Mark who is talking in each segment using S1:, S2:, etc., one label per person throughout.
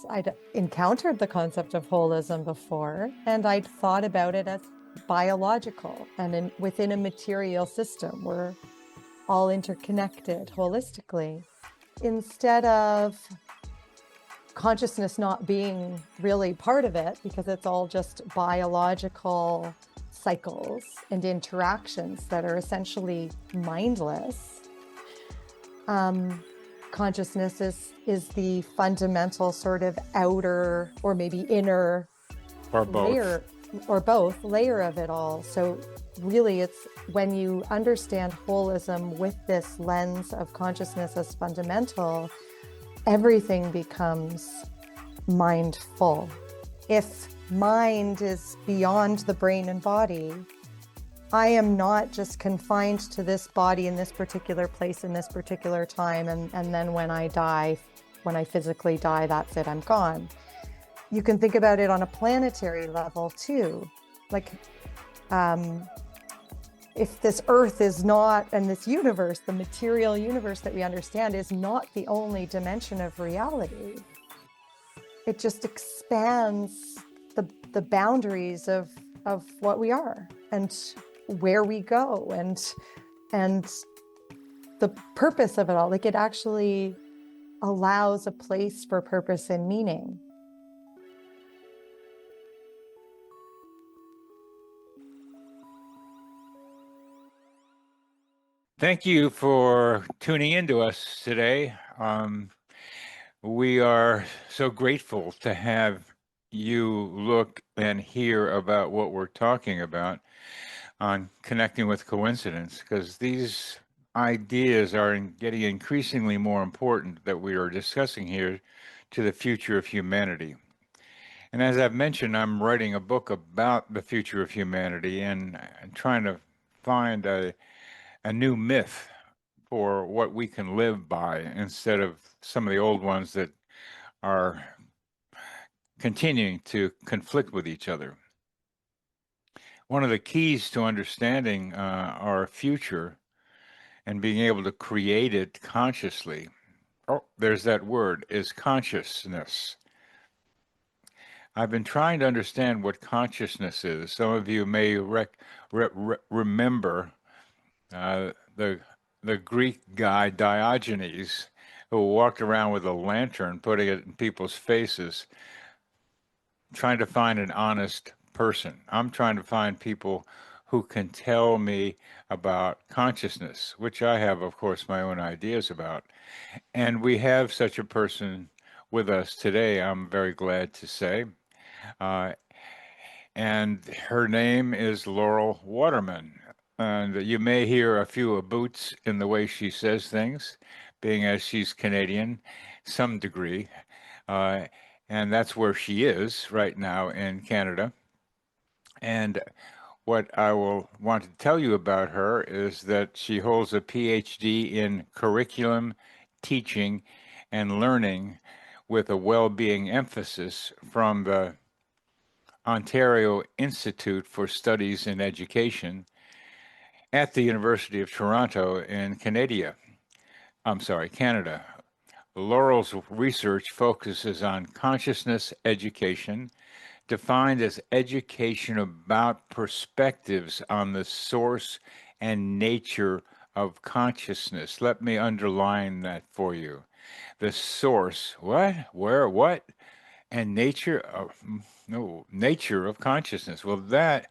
S1: I'd encountered the concept of holism before, and I'd thought about it as biological and within a material system. We're all interconnected holistically, instead of consciousness not being really part of it, because it's all just biological cycles and interactions that are essentially mindless. Consciousness is the fundamental sort of outer or maybe inner
S2: or both
S1: layer, or both layer of it all. So really, it's when you understand holism with this lens of consciousness as fundamental, everything becomes mindful. If mind is beyond the brain and body, I am not just confined to this body in this particular place in this particular time, and then when I die, when I physically die, that's it, I'm gone. You can think about it on a planetary level too. Like, if this earth is not, and this universe, the material universe that we understand, is not the only dimension of reality, it just expands the boundaries of what we are and where we go and the purpose of it all. Like, it actually allows a place for purpose and meaning.
S2: Thank you for tuning in to us today. We are so grateful to have you look and hear about what we're talking about on connecting with coincidence, because these ideas are getting increasingly more important that we are discussing here to the future of humanity. And as I've mentioned, I'm writing a book about the future of humanity and trying to find a new myth for what we can live by instead of some of the old ones that are continuing to conflict with each other. One of the keys to understanding our future and being able to create it consciously, oh, there's that word, is consciousness. I've been trying to understand what consciousness is. Some of you may remember the Greek guy Diogenes, who walked around with a lantern, putting it in people's faces, trying to find an honest person. I'm trying to find people who can tell me about consciousness, which I have, of course, my own ideas about. And we have such a person with us today, I'm very glad to say. And her name is Laurel Waterman. And you may hear a few boots in the way she says things, being as she's Canadian, some degree. And that's where she is right now in Canada. And what I will want to tell you about her is that she holds a PhD in curriculum, teaching, and learning with a well-being emphasis from the Ontario Institute for Studies in Education at the University of Toronto in Canada. Laurel's research focuses on consciousness education, defined as education about perspectives on the source and nature of consciousness. Let me underline that for you. The source, what, where, what, and nature of consciousness. Well, that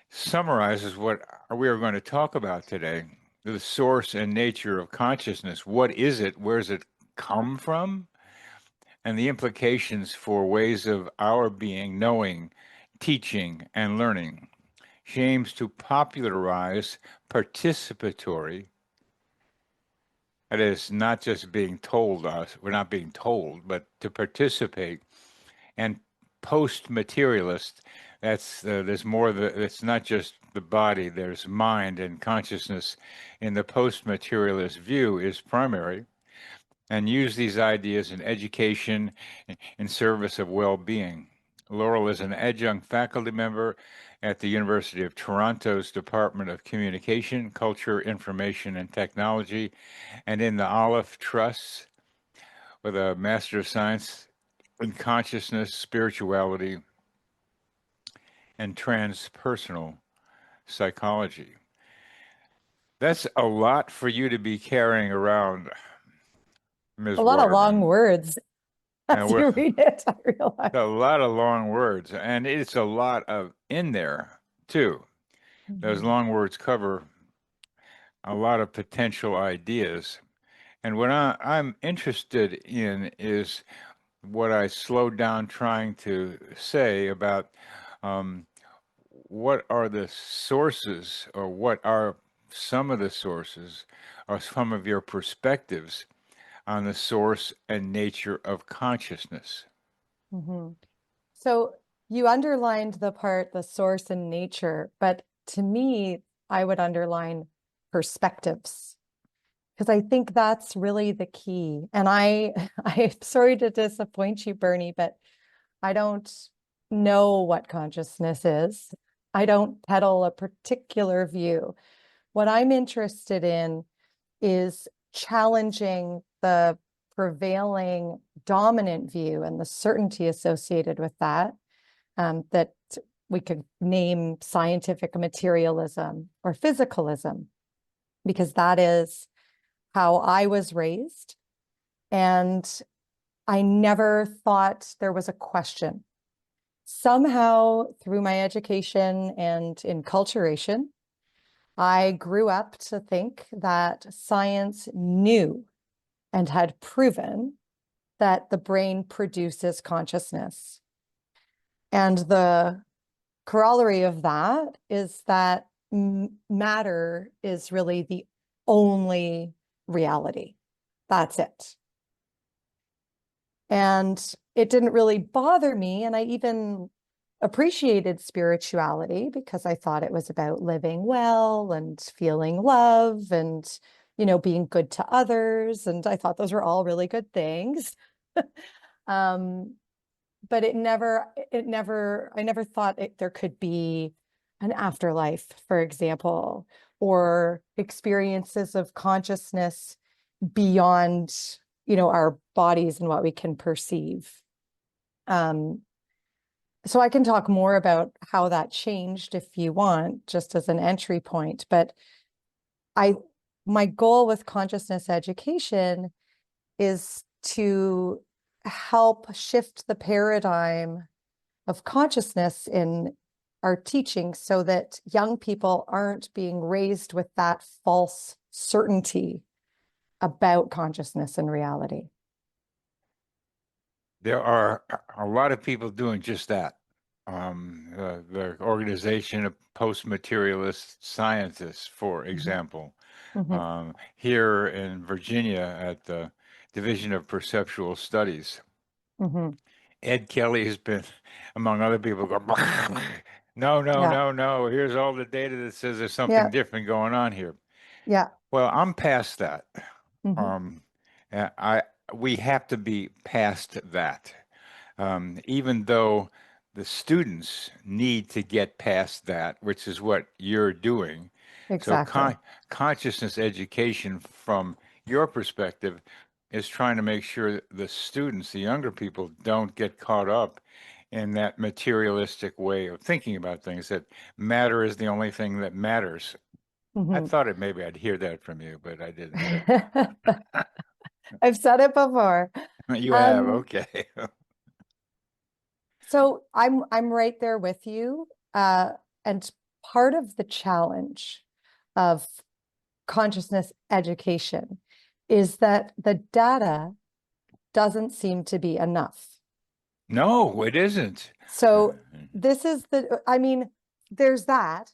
S2: summarizes what we are going to talk about today. The source and nature of consciousness. What is it? Where does it come from? And the implications for ways of our being, knowing, teaching, and learning. She aims to popularize participatory, that is, not just being told us, we're not being told, but to participate, and post-materialist, that's there's more, it's not just the body, there's mind and consciousness in the post-materialist view is primary, and use these ideas in education in service of well-being. Laurel is an adjunct faculty member at the University of Toronto's Department of Communication, Culture, Information, and Technology, and in the Olive Trusts with a Master of Science in consciousness, spirituality, and transpersonal psychology. That's a lot for you to be carrying around,
S1: A
S2: Ms.
S1: lot of long
S2: Waterman.
S1: words
S2: And
S1: as
S2: we're
S1: you read it, I realize.
S2: a lot of long words, and it's a lot of in there too. Those
S1: Mhm.
S2: long words cover a lot of potential ideas. And what I'm interested in is what I slowed down trying to say about um, what are the sources, or what are some of the sources, or some of your perspectives on the source and nature of consciousness.
S1: Mhm. So you underlined the part, the source and nature, but to me, I would underline perspectives because I think that's really the key. And I'm sorry to disappoint you, Bernie, but I don't know what consciousness is. I don't peddle a particular view. What I'm interested in is challenging the prevailing dominant view and the certainty associated with that, that we could name scientific materialism or physicalism, because that is how I was raised. And I never thought there was a question. Somehow, through my education and enculturation, I grew up to think that science knew and had proven that the brain produces consciousness. And the corollary of that is that matter is really the only reality. That's it. And it didn't really bother me. And I even appreciated spirituality because I thought it was about living well and feeling love and, being good to others. And I thought those were all really good things. um, but I never thought there could be an afterlife, for example, or experiences of consciousness beyond, our bodies and what we can perceive. Um, so I can talk more about how that changed if you want, just as an entry point. But I, my goal with consciousness education is to help shift the paradigm of consciousness in our teaching so that young people aren't being raised with that false certainty about consciousness and reality.
S2: There are a lot of people doing just that. The Organization of Post-Materialist Scientists, for
S1: Mhm.
S2: example,
S1: Mhm.
S2: here in Virginia at the Division of Perceptual Studies,
S1: Mhm.
S2: Ed Kelly has been, among other people, go, no, no,
S1: Yeah.
S2: no, no. Here's all the data that says there's something
S1: Yeah.
S2: different going on here.
S1: Yeah.
S2: Well, I'm past that.
S1: Mhm.
S2: Um, I we have to be past that. Even though the students need to get past that, which is what you're doing. So
S1: Exactly.
S2: consciousness education from your perspective is trying to make sure the students, the younger people, don't get caught up in that materialistic way of thinking about things, that matter is the only thing that matters. I
S1: Mhm.
S2: thought it maybe I'd hear that from you, but I didn't.
S1: I've said it before.
S2: You have,
S1: Um,
S2: okay.
S1: so I'm right there with you. And part of the challenge of consciousness education is that the data doesn't seem to be enough.
S2: No, it isn't.
S1: So this is I mean, there's that.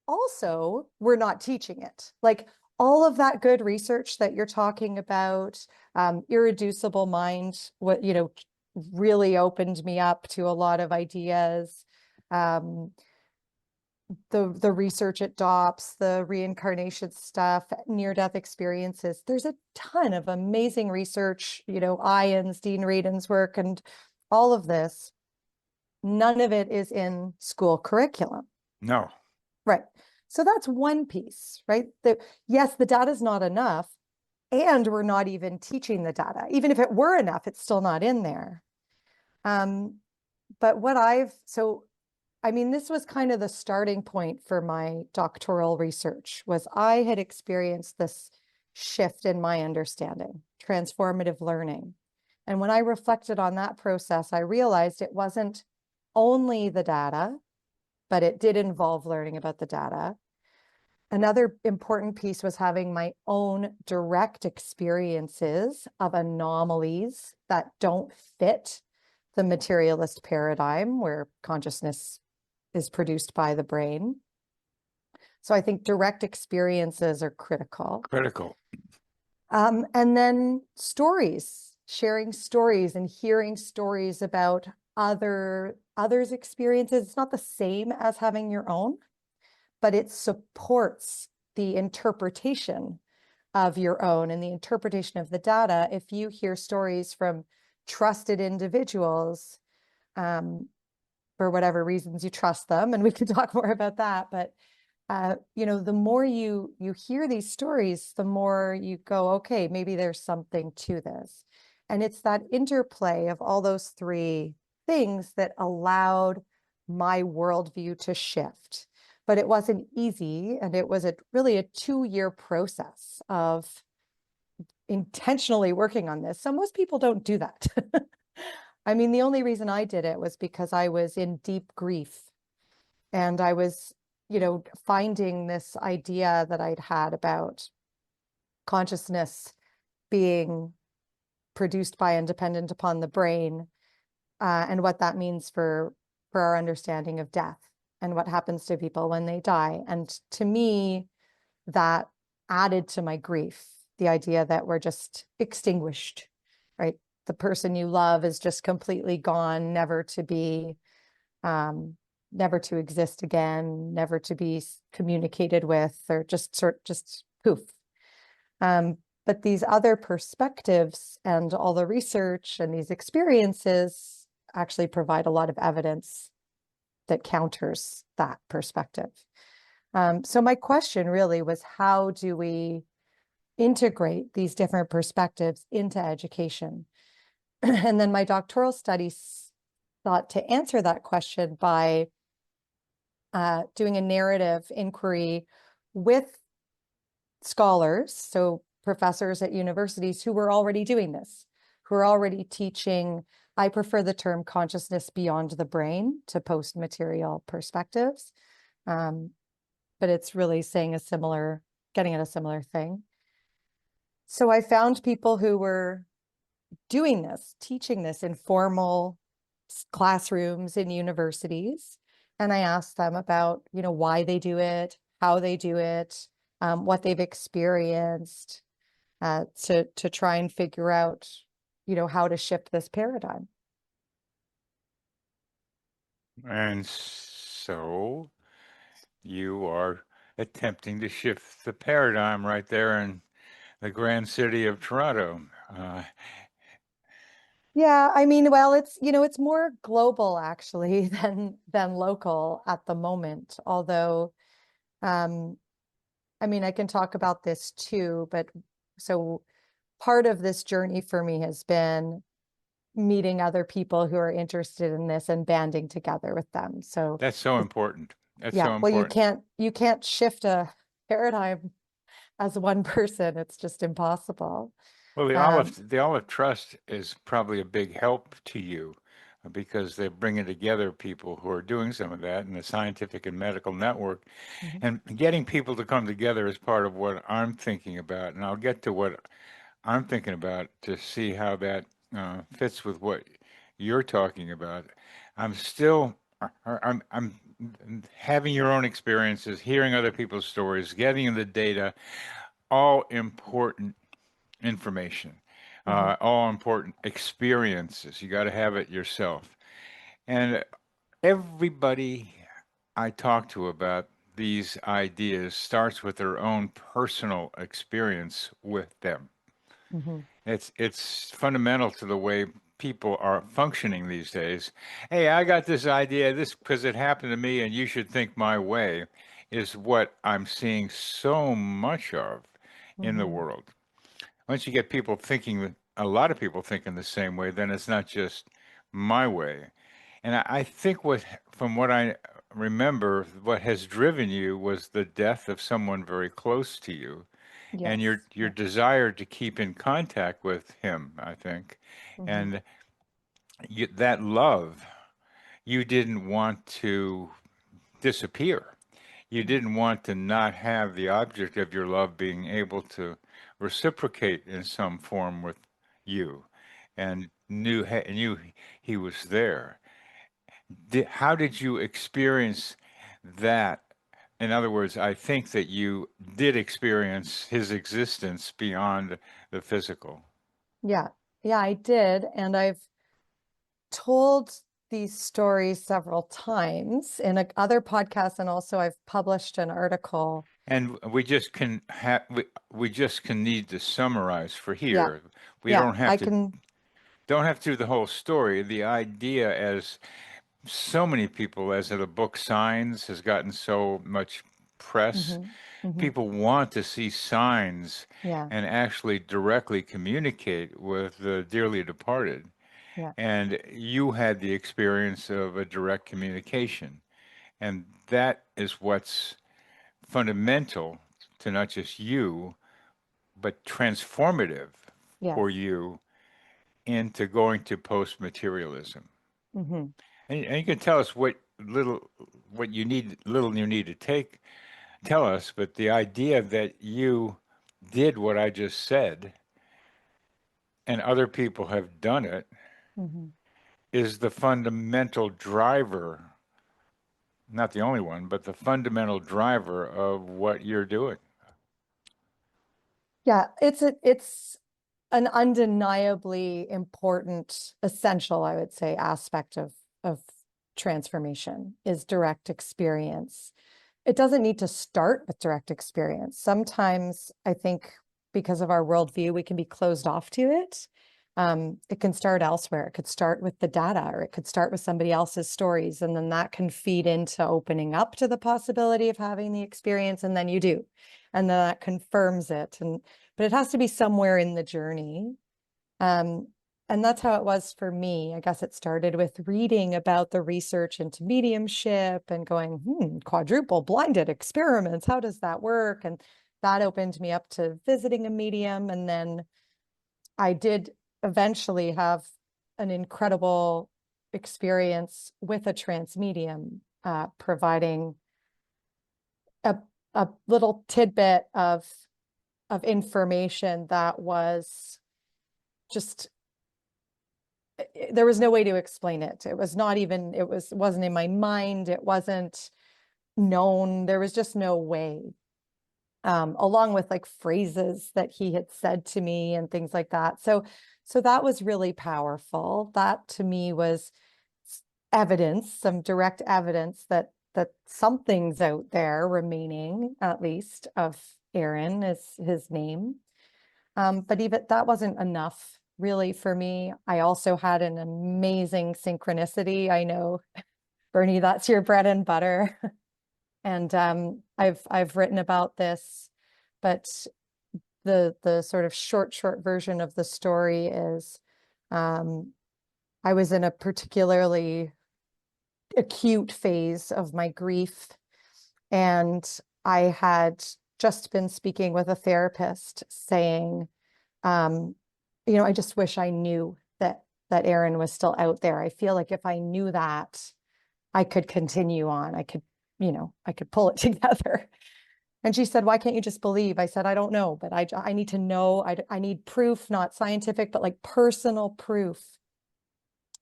S1: Also, we're not teaching it. Like all of that good research that you're talking about, irreducible mind, what, really opened me up to a lot of ideas. Um, the research at DOPS, the reincarnation stuff, near-death experiences. There's a ton of amazing research, Ian's, Dean Radin's work, and all of this. None of it is in school curriculum.
S2: No.
S1: Right. So that's one piece, right? Yes, the data is not enough, and we're not even teaching the data. Even if it were enough, it's still not in there. Um, but I mean, this was kind of the starting point for my doctoral research was I had experienced this shift in my understanding, transformative learning. And when I reflected on that process, I realized it wasn't only the data, but it did involve learning about the data. Another important piece was having my own direct experiences of anomalies that don't fit the materialist paradigm where consciousness is produced by the brain. So I think direct experiences are critical.
S2: Critical.
S1: And then stories, sharing stories and hearing stories about others' experiences. It's not the same as having your own, but it supports the interpretation of your own and the interpretation of the data. If you hear stories from trusted individuals, for whatever reasons you trust them, and we can talk more about that, but the more you hear these stories, the more you go, okay, maybe there's something to this. And it's that interplay of all those three things that allowed my worldview to shift. But it wasn't easy, and it was really a 2-year process of intentionally working on this. So most people don't do that. I mean, the only reason I did it was because I was in deep grief and I was, finding this idea that I'd had about consciousness being produced by and dependent upon the brain, and what that means for our understanding of death and what happens to people when they die. And to me, that added to my grief, the idea that we're just extinguished, right? The person you love is just completely gone, never to be, never to exist again, never to be communicated with, or just poof. But these other perspectives and all the research and these experiences actually provide a lot of evidence that counters that perspective. So my question really was, how do we integrate these different perspectives into education? And then my doctoral studies thought to answer that question by doing a narrative inquiry with scholars, so professors at universities who were already doing this, who are already teaching. I prefer the term consciousness beyond the brain to post-material perspectives, but it's really saying getting at a similar thing. So I found people who were doing this, teaching this in formal classrooms in universities. And I asked them about, why they do it, how they do it, what they've experienced, to try and figure out, how to shift this paradigm.
S2: And so you are attempting to shift the paradigm right there in the grand city of Toronto.
S1: Yeah, I mean, well, it's more global actually than local at the moment. Although, I mean, I can talk about this too, but so part of this journey for me has been meeting other people who are interested in this and banding together with them. So
S2: That's so important. That's
S1: yeah,
S2: so
S1: well, you
S2: important.
S1: can't shift a paradigm as one person. It's just impossible.
S2: Well,
S1: Um,
S2: the Olive Trust is probably a big help to you because they're bringing together people who are doing some of that in the scientific and medical network.
S1: mhm,
S2: And getting people to come together is part of what I'm thinking about. And I'll get to what I'm thinking about to see how that fits with what you're talking about. I'm still, I'm having your own experiences, hearing other people's stories, getting the data, all important information,
S1: mhm,
S2: all important experiences. You got to have it yourself. And everybody I talk to about these ideas starts with their own personal experience with them.
S1: mhm,
S2: It's fundamental to the way people are functioning these days. Hey, I got this idea, this because it happened to me, and you should think my way, is what I'm seeing so much of in the
S1: mhm,
S2: world. Once you get people thinking, a lot of people thinking the same way, then it's not just my way. And I think from what I remember, what has driven you was the death of someone very close to you, and
S1: Yes.
S2: your
S1: Yeah.
S2: desire to keep in contact with him, I think,
S1: Hmm.
S2: and that love, you didn't want to disappear. You
S1: Yeah.
S2: didn't want to not have the object of your love being able to reciprocate in some form with you, and knew he was there. How did you experience that? In other words, I think that you did experience his existence beyond the physical.
S1: Yeah. Yeah, I did. And I've told these stories several times in other podcasts, and also I've published an article.
S2: And we just can need to summarize for
S1: Yeah.
S2: here. We
S1: Yeah. I
S2: don't have to do the whole story. The idea, as so many people, as the book Signs has gotten so much press,
S1: hmm hmm
S2: people want to see signs
S1: Yeah.
S2: and actually directly communicate with the dearly departed.
S1: Yeah.
S2: And you had the experience of a direct communication. And that is what's fundamental to not just you, but transformative
S1: Yes.
S2: for you into going to post materialism.
S1: hmm
S2: And you can tell us little you need to tell us, but the idea that you did what I just said and other people have done it
S1: hmm
S2: is the fundamental driver, not the only one, but the fundamental driver of what you're doing.
S1: Yeah. It's an undeniably important, essential, I would say, aspect of transformation is direct experience. It doesn't need to start with direct experience. Sometimes I think because of our worldview, we can be closed off to it. It can start elsewhere. It could start with the data, or it could start with somebody else's stories. And then that can feed into opening up to the possibility of having the experience. And then you do. And then that confirms it. But it has to be somewhere in the journey. Um, and that's how it was for me. I guess it started with reading about the research into mediumship and going, quadruple blinded experiments. How does that work? And that opened me up to visiting a medium. And then I did eventually have an incredible experience with a trance medium, providing a, a little tidbit of information that was just there was no way to explain it. It was not even, wasn't in my mind. It wasn't known. There was just no way. Along with like phrases that he had said to me and things like that. So that was really powerful. That to me was evidence, some direct evidence that something's out there remaining, at least, of Aaron is his name. But even that wasn't enough really for me. I also had an amazing synchronicity. I know, Bernie, that's your bread and butter. And I've written about this, but the sort of short version of the story is um, I was in a particularly acute phase of my grief, and I had just been speaking with a therapist saying, um, I just wish I knew that Aaron was still out there. I feel like if I knew that, I could continue on. I could pull it together. And she said, "Why can't you just believe?" I said, "I don't know, but I need to know. I need proof, not scientific, but like personal proof."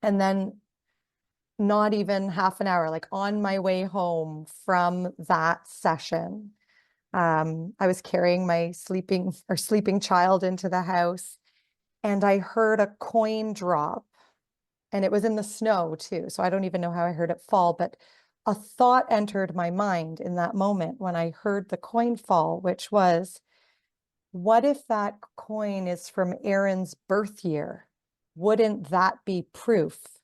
S1: And then not even half an hour, like on my way home from that session, I was carrying my sleeping child into the house, and I heard a coin drop, and it was in the snow too. So I don't even know how I heard it fall, but a thought entered my mind in that moment when I heard the coin fall, which was, what if that coin is from Aaron's birth year? Wouldn't that be proof?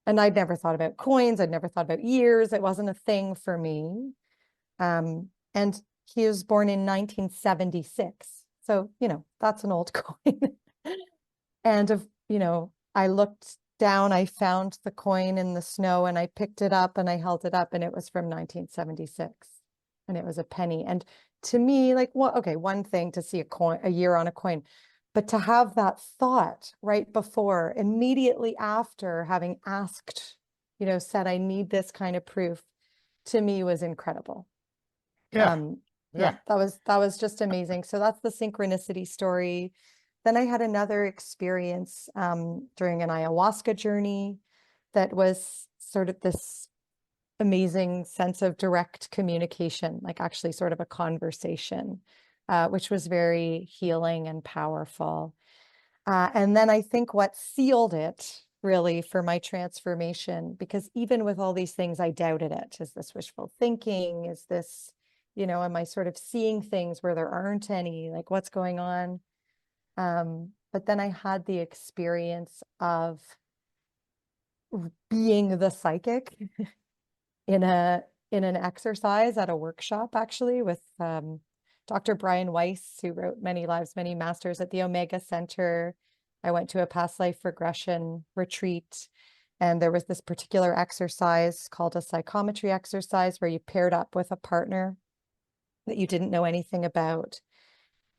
S1: And I'd never thought about coins. I'd never thought about years. It wasn't a thing for me. And he was born in 1976. So, that's an old coin. And I looked down, I found the coin in the snow and I picked it up and I held it up and it was from 1976 and it was a penny. And to me, like, well, okay, one thing to see a coin, a year on a coin, but to have that thought right before, immediately after having asked, said, I need this kind of proof, to me was incredible.
S2: Yeah.
S1: Yeah,
S2: Yeah.
S1: that was just amazing. So that's the synchronicity story. Then I had another experience during an ayahuasca journey that was sort of this amazing sense of direct communication, like actually sort of a conversation, which was very healing and powerful. And then I think what sealed it really for my transformation, because even with all these things, I doubted it. Is this wishful thinking? Is this, am I sort of seeing things where there aren't any? Like what's going on? But then I had the experience of being the psychic in an exercise at a workshop, actually, with Dr. Brian Weiss, who wrote Many Lives, Many Masters at the Omega Center. I went to a past life regression retreat, and there was this particular exercise called a psychometry exercise where you paired up with a partner that you didn't know anything about.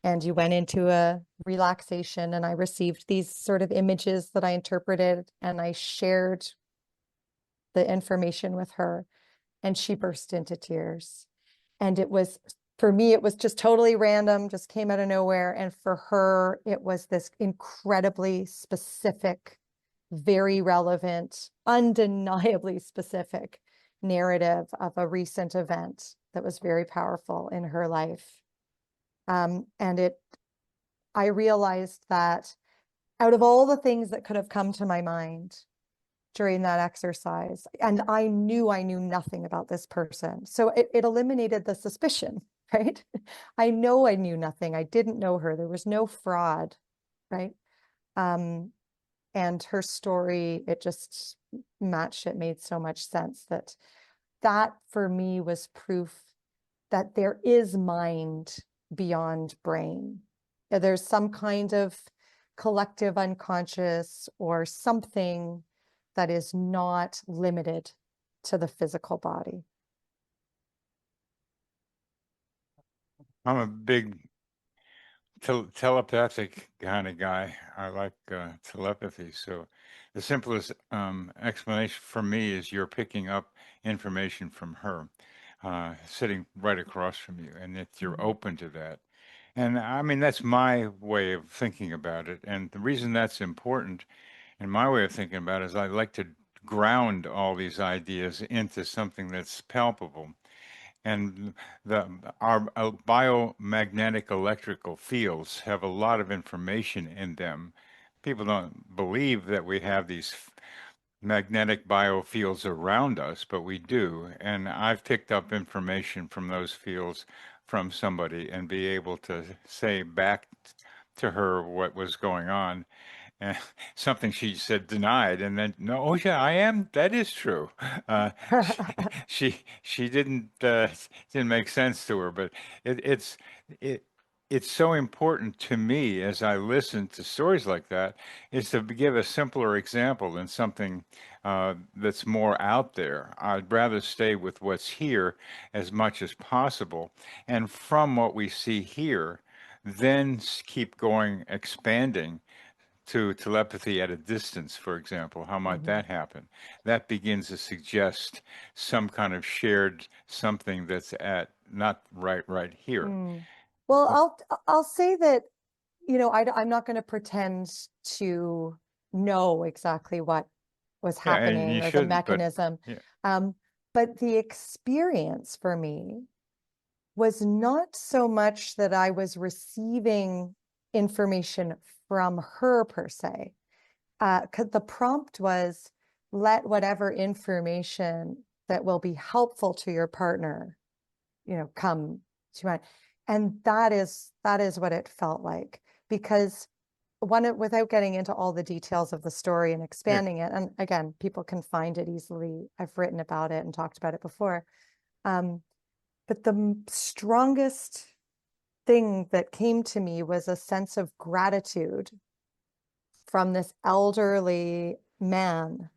S1: And you went into a relaxation, and I received these sort of images that I interpreted, and I shared the information with her, and she burst into tears. And it was, for me, it was just totally random, just came out of nowhere. And for her, it was this incredibly specific, very relevant, undeniably specific narrative of a recent event that was very powerful in her life. And I realized that out of all the things that could have come to my mind during that exercise, and I knew nothing about this person, so it eliminated the suspicion, right? I know I knew nothing. I didn't know her. There was no fraud, right? And her story, it just matched. It made so much sense that for me was proof that there is mind beyond brain. There's some kind of collective unconscious or something that is not limited to the physical body.
S2: I'm a big telepathic kind of guy. I like telepathy. So the simplest explanation for me is you're picking up information from her, sitting right across from you, and that you're
S1: Mhm.
S2: open to that. And I mean, that's my way of thinking about it. And the reason that's important, in my way of thinking about it, is I like to ground all these ideas into something that's palpable. And our biomagnetic electrical fields have a lot of information in them. People don't believe that we have these magnetic biofields around us, but we do. And I've picked up information from those fields from somebody and be able to say back to her what was going on. And something she said denied, and then no, oh yeah, I am. That is true. She she didn't make sense to her, but it's it it's so important to me as I listen to stories like that is to give a simpler example than something that's more out there. I'd rather stay with what's here as much as possible, and from what we see here, then keep going, expanding to telepathy at a distance, for example. How might
S1: Mhm.
S2: that happen? That begins to suggest some kind of shared something that's at not right here.
S1: Mm. Well,
S2: Well,
S1: I'll say that, I'm not going to pretend to know exactly what was
S2: yeah, and
S1: happening
S2: you
S1: or the
S2: shouldn't, but
S1: mechanism.
S2: yeah,
S1: Um, but the experience for me was not so much that I was receiving information from her per se. 'Cause the prompt was, let whatever information that will be helpful to your partner, come to mind. And that is what it felt like. Because without getting into all the details of the story and
S2: yeah.
S1: expanding it, and again, people can find it easily. I've written about it and talked about it before. Um, but the strongest thing that came to me was a sense of gratitude from this elderly man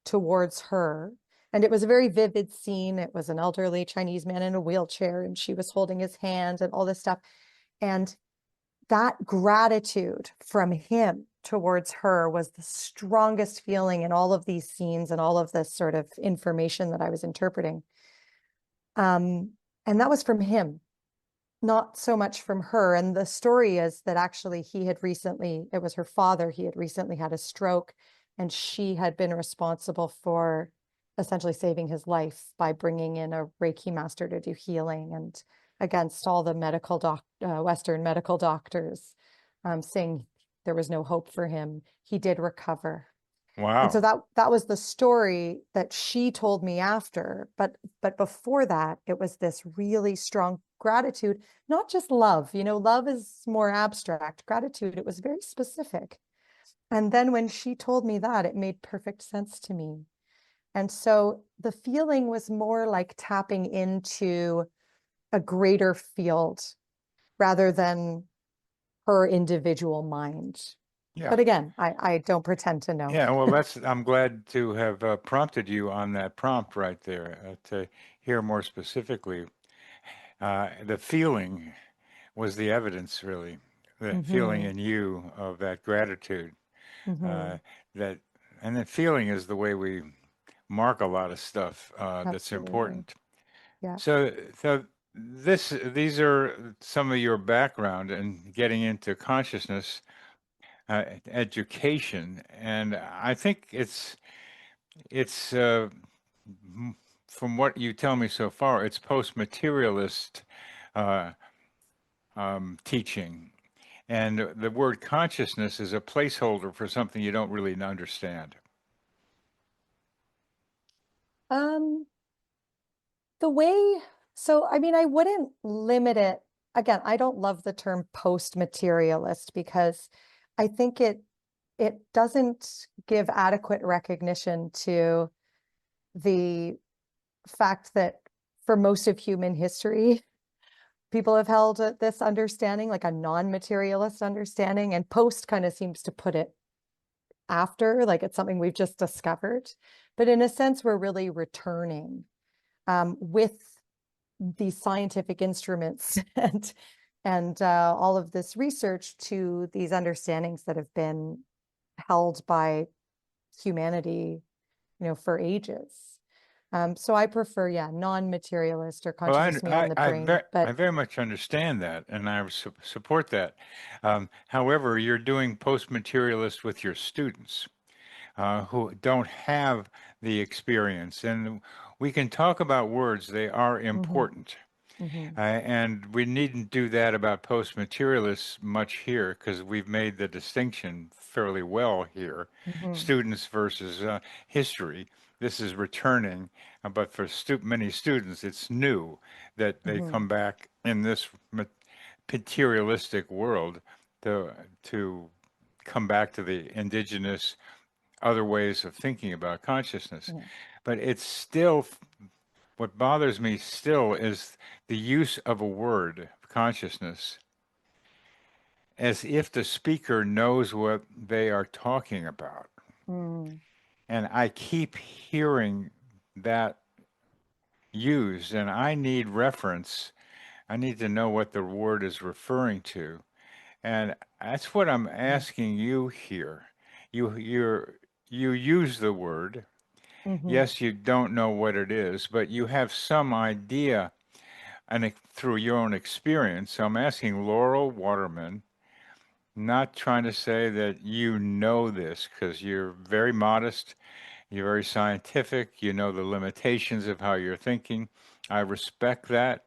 S1: towards her. And it was a very vivid scene. It was an elderly Chinese man in a wheelchair, and she was holding his hand and all this stuff. And that gratitude from him towards her was the strongest feeling in all of these scenes and all of this sort of information that I was interpreting. And that was from him, not so much from her. And the story is that actually it was her father, he had recently had a stroke, and she had been responsible for essentially saving his life by bringing in a Reiki master to do healing, and against all the Western medical doctors saying there was no hope for him, he did recover. And so
S2: Wow.
S1: that was the story that she told me after. But before that, it was this really strong gratitude, not just love. Love is more abstract. Gratitude, it was very specific. And then when she told me that, it made perfect sense to me. And so the feeling was more like tapping into a greater field rather than her individual mind.
S2: Yeah.
S1: But again, I don't pretend to know.
S2: Yeah, well, I'm glad to have prompted you on that prompt right there to hear more specifically. The feeling was the evidence, really, the feeling
S1: Hmm.
S2: in you of that gratitude.
S1: Hmm.
S2: Uh, that, and the feeling is the way we mark a lot of stuff that's
S1: Absolutely.
S2: important.
S1: Yeah.
S2: So these are some of your background in getting into consciousness education, and I think it's from what you tell me so far, it's post-materialist uh, teaching, and the word consciousness is a placeholder for something you don't really understand.
S1: Um, the way, so I mean, I wouldn't limit it. Again, I don't love the term post-materialist because I think it doesn't give adequate recognition to the fact that for most of human history, people have held this understanding, like a non-materialist understanding, and post kind of seems to put it after, like it's something we've just discovered. But in a sense, we're really returning with these scientific instruments and all of this research to these understandings that have been held by humanity, for ages. So I prefer, yeah, non-materialist or
S2: Well,
S1: consciousness beyond the brain.
S2: I
S1: But
S2: very much understand that, and I support that. However, you're doing post-materialist with your students who don't have the experience, and we can talk about words; they are
S1: mhm,
S2: important.
S1: mhm,
S2: And we needn't do that about post-materialists much here because we've made the distinction fairly well here.
S1: mhm,
S2: Students versus history. This is returning, but for many students, it's new that they
S1: mhm,
S2: come back in this materialistic world to to come back to the indigenous other ways of thinking about consciousness.
S1: yeah,
S2: But it's still what bothers me still is the use of a word, consciousness, as if the speaker knows what they are talking about.
S1: mm,
S2: And I keep hearing that used, and I need reference. I need to know what the word is referring to. And that's what I'm
S1: mm,
S2: asking you here. You use the word.
S1: mhm,
S2: Yes, you don't know what it is, but you have some idea and through your own experience. So I'm asking Laurel Waterman, not trying to say that you know this because you're very modest, you're very scientific, you know the limitations of how you're thinking. I respect that.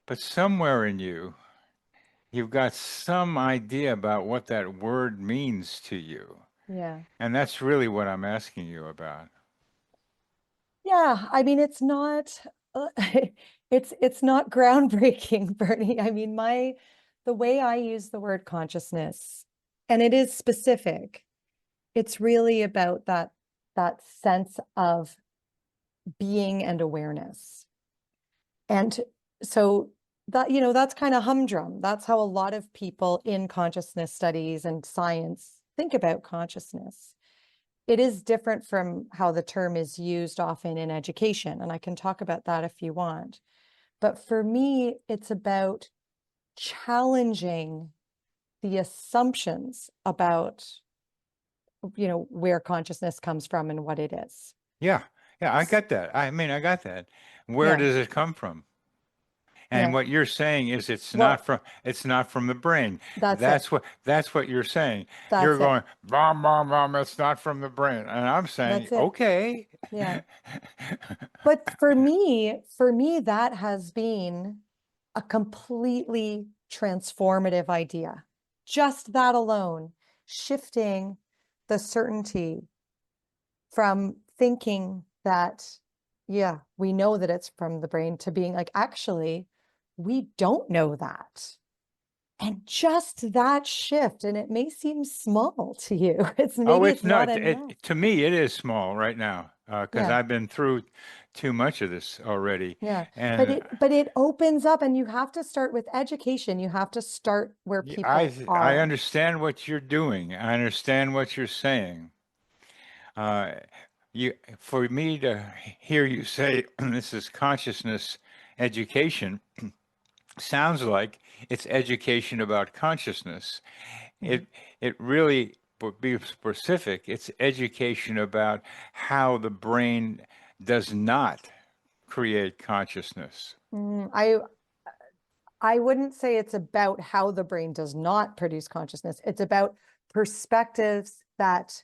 S2: But somewhere in you, you've got some idea about what that word means to you.
S1: yeah.
S2: And that's really what I'm asking you about.
S1: Yeah, I mean, it's not it's not groundbreaking, Bernie. I mean, the way I use the word consciousness, and it is specific, it's really about that sense of being and awareness. And so that's kind of humdrum. That's how a lot of people in consciousness studies and science think about consciousness. it is different from how the term is used often in education. And I can talk about that if you want. But for me, it's about challenging the assumptions about, where consciousness comes from and what it is.
S2: Yeah. Yeah, I got that. I mean, I got that. Where
S1: Yeah.
S2: does it come from? And
S1: Yeah.
S2: what you're saying is
S1: Well,
S2: it's not from the brain.
S1: that's it.
S2: That's what you're saying. You're
S1: That's it.
S2: going, bomb, bomb, bomb, it's not from the brain. And I'm saying,
S1: That's it.
S2: okay.
S1: Yeah. But for me, that has been a completely transformative idea. Just that alone, shifting the certainty from thinking that, yeah, we know that it's from the brain to being like, actually, we don't know that. And just that shift, and it may seem small to you.
S2: Oh,
S1: Maybe
S2: it's
S1: it's not
S2: not.
S1: enough.
S2: To me, it is small right now because
S1: Yeah.
S2: I've been through too much of this already.
S1: Yeah. But
S2: And
S1: it opens up, and you have to start with education. You have to start where people
S2: I
S1: are.
S2: understand what you're doing. I understand what you're saying. Uh, for me to hear you say this is consciousness education sounds like it's education about consciousness.
S1: Mhm.
S2: It really, to be specific, it's education about how the brain does not create consciousness.
S1: I wouldn't say it's about how the brain does not produce consciousness. It's about perspectives that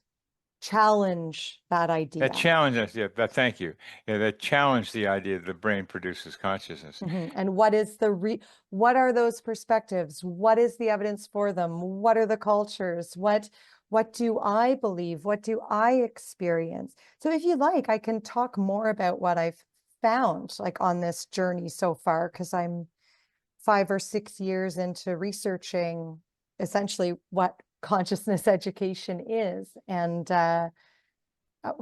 S1: challenge that
S2: That
S1: idea.
S2: challenges, yeah, that thank you. Yeah, that challenge the idea that the brain produces consciousness.
S1: And what are those perspectives? What is the evidence for them? What are the cultures? What do I believe? What do I experience? So if you like, I can talk more about what I've found like on this journey so far, because I'm 5 or 6 years into researching essentially what consciousness education is, and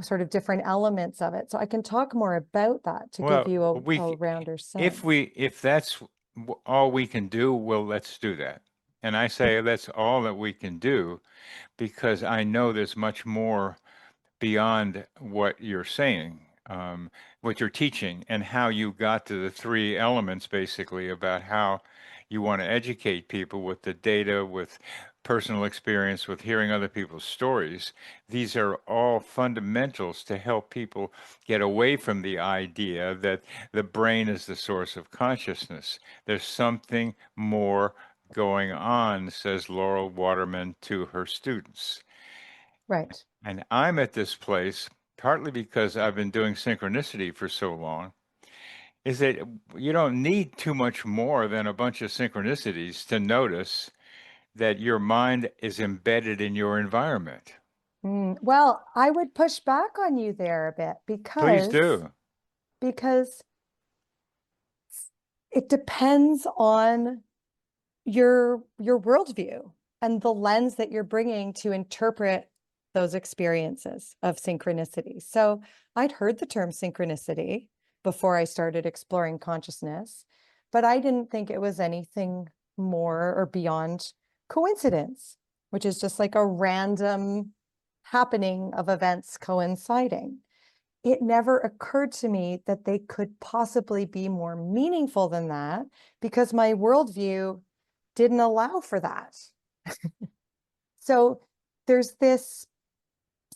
S1: sort of different elements of it. So I can talk more about that to give
S2: Well,
S1: you a rounder sense.
S2: if that's all we can do, well, let's do that. And I say that's all that we can do because I know there's much more beyond what you're saying, what you're teaching, and how you got to the three elements basically about how you want to educate people with the data, with personal experience, with hearing other people's stories. These are all fundamentals to help people get away from the idea that the brain is the source of consciousness. There's something more going on, says Laurel Waterman to her students.
S1: Right.
S2: And I'm at this place partly because I've been doing synchronicity for so long, is that you don't need too much more than a bunch of synchronicities to notice that your mind is embedded in your environment.
S1: Well, I would push back on you there a bit
S2: Please
S1: because
S2: do.
S1: because it depends on your worldview and the lens that you're bringing to interpret those experiences of synchronicity. So I'd heard the term synchronicity before I started exploring consciousness, but I didn't think it was anything more or beyond coincidence, which is just like a random happening of events coinciding. It never occurred to me that they could possibly be more meaningful than that, because my worldview didn't allow for that. So there's this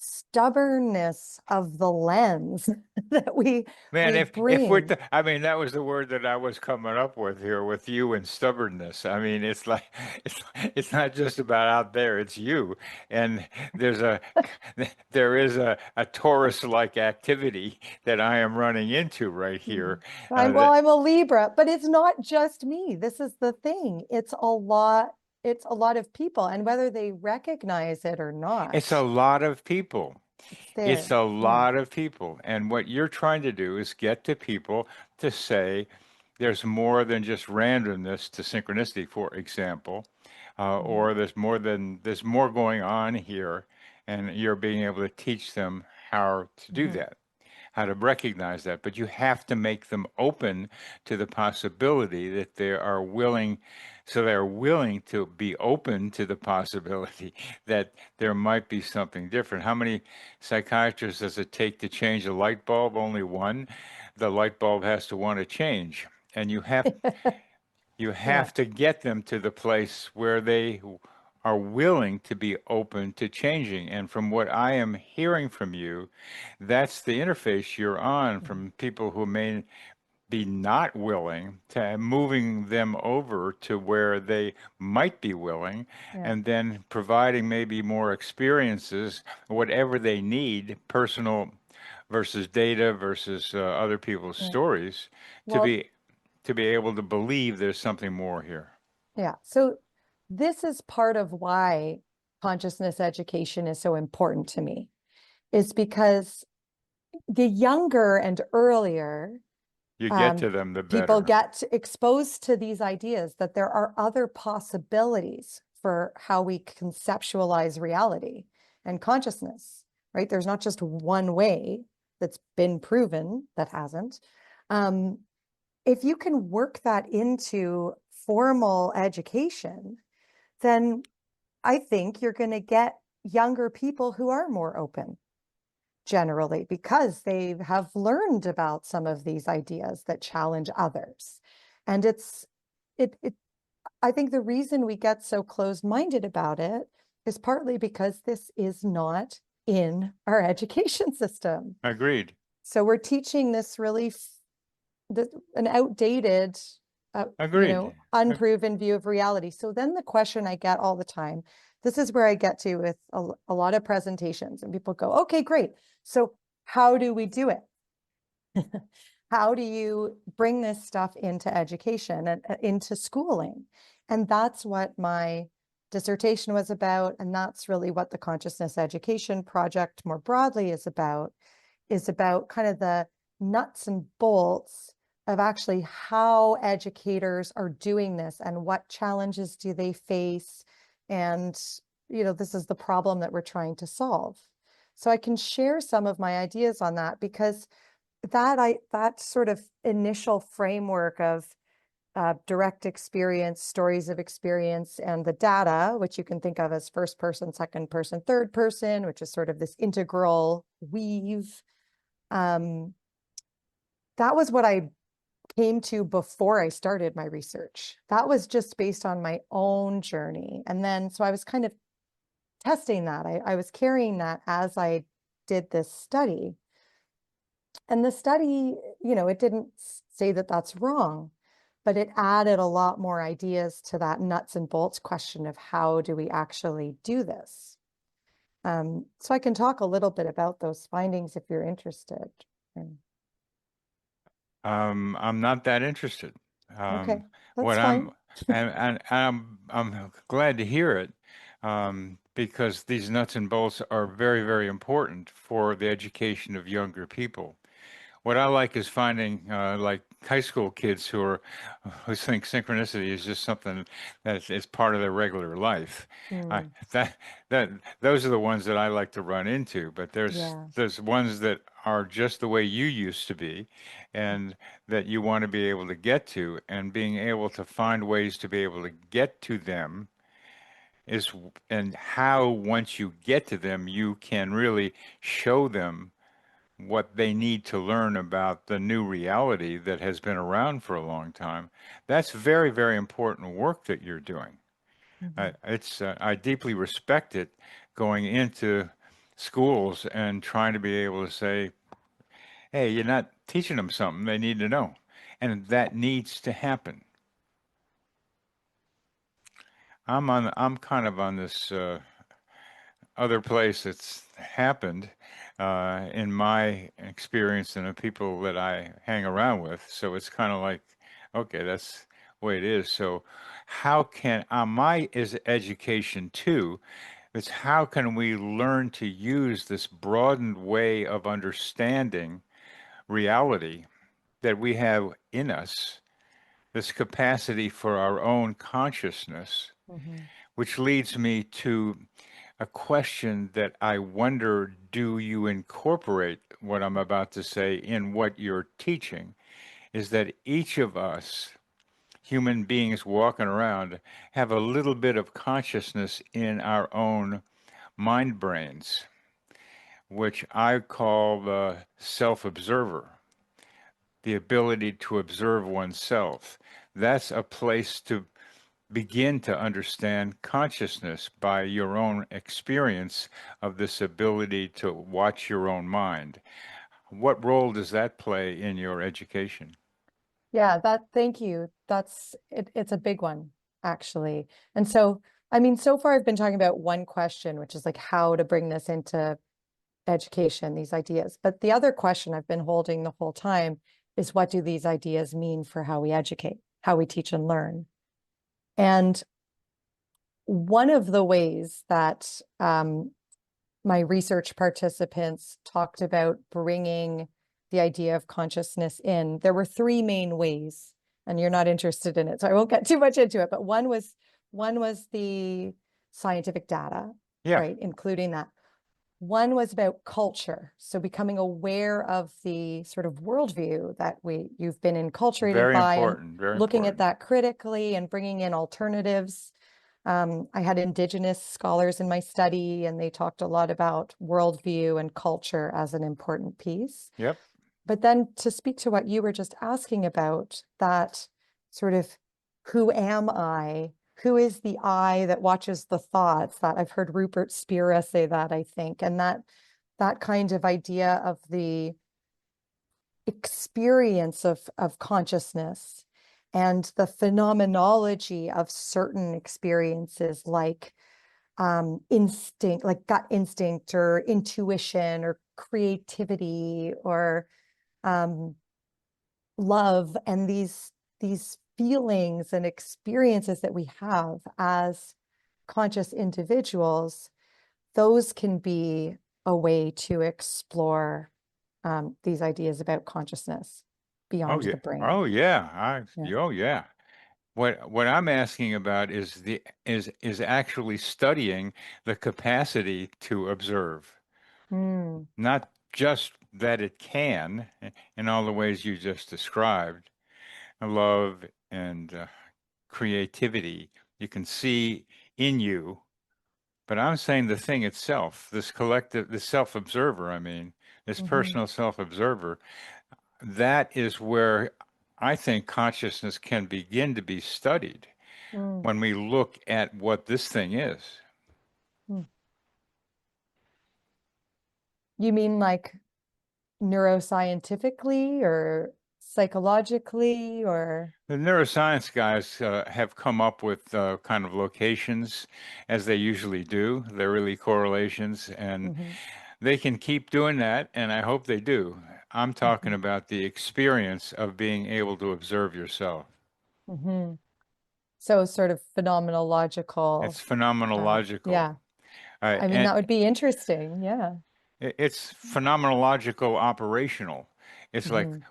S1: stubbornness of the lens that
S2: Man,
S1: we
S2: if we're
S1: bring.
S2: I mean that was the word that I was coming up with here with you and stubbornness. I mean, it's like it's not just about out there, it's you. And there's a there is a Taurus-like activity that I am running into right here. That
S1: I'm a Libra, but it's not just me. This is the thing. It's a lot of people, and whether they recognize it or not,
S2: it's a lot of people.
S1: it's
S2: It's
S1: there.
S2: a
S1: Yeah.
S2: lot of people. And what you're trying to do is get to people to say there's more than just randomness to synchronicity, for example,
S1: Mhm.
S2: or there's more going on here, and you're being able to teach them how to do
S1: Mhm.
S2: that. how to recognize that. But you have to make them open to the possibility that they are willing, so they're willing to be open to the possibility that there might be something different. How many psychiatrists does it take to change a light bulb? Only one. The light bulb has to want to change. And you
S1: Yeah.
S2: have to get them to the place where they are willing to be open to changing. And from what I am hearing from you, that's the interface you're on
S1: Mhm.
S2: from people who may be not willing to moving them over to where they might be willing,
S1: Yeah.
S2: and then providing maybe more experiences, whatever they need, personal versus data versus other people's
S1: Yeah.
S2: stories, to
S1: Well,
S2: be able to believe there's something more here.
S1: yeah. So this is part of why consciousness education is so important to me, is because the younger and earlier
S2: You get
S1: um,
S2: to them, the
S1: people
S2: better.
S1: get exposed to these ideas that there are other possibilities for how we conceptualize reality and consciousness, right? There's not just one way that's been proven that hasn't. Um, if you can work that into formal education, then I think you're going to get younger people who are more open generally because they have learned about some of these ideas that challenge others. And it I think the reason we get so closed-minded about it is partly because this is not in our education system.
S2: Agreed.
S1: So we're teaching this really an outdated,
S2: Agreed.
S1: unproven view of reality. So then the question I get all the time, this is where I get to with a lot of presentations, and people go, okay, great. So how do we do it? How do you bring this stuff into education and into schooling? And that's what my dissertation was about. And that's really what the consciousness education project more broadly is about kind of the nuts and bolts of actually how educators are doing this and what challenges do they face. And, this is the problem that we're trying to solve. So I can share some of my ideas on that because that sort of initial framework of direct experience, stories of experience, and the data, which you can think of as first person, second person, third person, which is sort of this integral weave. Um, that was what I came to before I started my research. That was just based on my own journey. And then, so I was kind of testing that. I was carrying that as I did this study. And the study, it didn't say that that's wrong, but it added a lot more ideas to that nuts and bolts question of how do we actually do this? So I can talk a little bit about those findings if you're interested.
S2: I'm not that interested.
S1: Okay, that's
S2: What
S1: fine.
S2: and I'm glad to hear it, because these nuts and bolts are very, very important for the education of younger people. What I like is finding like high school kids who think synchronicity is just something that is part of their regular life. I,
S1: Mm,
S2: that that those are the ones that I like to run into. But
S1: yeah.
S2: there's ones that are just the way you used to be, and that you want to be able to get to, and being able to find ways to be able to get to them is, and how once you get to them, you can really show them what they need to learn about the new reality that has been around for a long time. That's very, very important work that you're doing.
S1: Mhm.
S2: I deeply respect it, going into schools and trying to be able to say, hey, you're not teaching them something they need to know. And that needs to happen. I'm kind of on this other place that's happened in my experience and the people that I hang around with. So it's kind of like, okay, that's the way it is. So how can my is education too? It's how can we learn to use this broadened way of understanding reality that we have in us, this capacity for our own consciousness,
S1: Mhm.
S2: which leads me to a question that I wonder, do you incorporate what I'm about to say in what you're teaching? Is that each of us, human beings walking around, have a little bit of consciousness in our own mind brains, which I call the self observer, the ability to observe oneself. That's a place to begin to understand consciousness by your own experience of this ability to watch your own mind. What role does that play in your education?
S1: Yeah, thank you. It's a big one, actually. And so, I mean, so far I've been talking about one question, which is like how to bring this into education, these ideas. But the other question I've been holding the whole time is what do these ideas mean for how we educate, how we teach and learn? And one of the ways that my research participants talked about bringing the idea of consciousness in, there were three main ways, and you're not interested in it, so I won't get too much into it. But one was the scientific data,
S2: Yeah,
S1: right, including that. One was about culture, so becoming aware of the sort of worldview that you've been enculturated
S2: very
S1: by, and
S2: important, very
S1: looking at
S2: important.
S1: that critically and bringing in alternatives. I had Indigenous scholars in my study, and they talked a lot about worldview and culture as an important piece.
S2: Yep.
S1: But then to speak to what you were just asking about, that sort of who am I? Who is the I that watches the thoughts? That I've heard Rupert Spira say that, I think, and that kind of idea of the experience of consciousness and the phenomenology of certain experiences like instinct, like gut instinct or intuition or creativity or um, love, and these feelings and experiences that we have as conscious individuals, those can be a way to explore these ideas about consciousness
S2: Oh
S1: beyond
S2: yeah.
S1: the brain.
S2: Oh yeah.
S1: Yeah.
S2: Oh yeah. What I'm asking about is is actually studying the capacity to observe,
S1: Mm,
S2: not just that it can, in all the ways you just described, love and creativity. You can see in you, but I'm saying the thing itself, this collective, this self-observer, I mean, this
S1: hmm
S2: personal self-observer, that is where I think consciousness can begin to be studied
S1: mm,
S2: when we look at what this thing is.
S1: mm. You mean like neuroscientifically or psychologically or?
S2: The neuroscience guys have come up with kind of locations, as they usually do. They're really correlations, and
S1: Mhm,
S2: they can keep doing that, and I hope they do. I'm talking
S1: mhm,
S2: about the experience of being able to observe yourself.
S1: mhm. So sort of phenomenological.
S2: It's phenomenological.
S1: Yeah. I mean,
S2: And
S1: that would be interesting. Yeah.
S2: it's phenomenological operational. It's like,
S1: hmm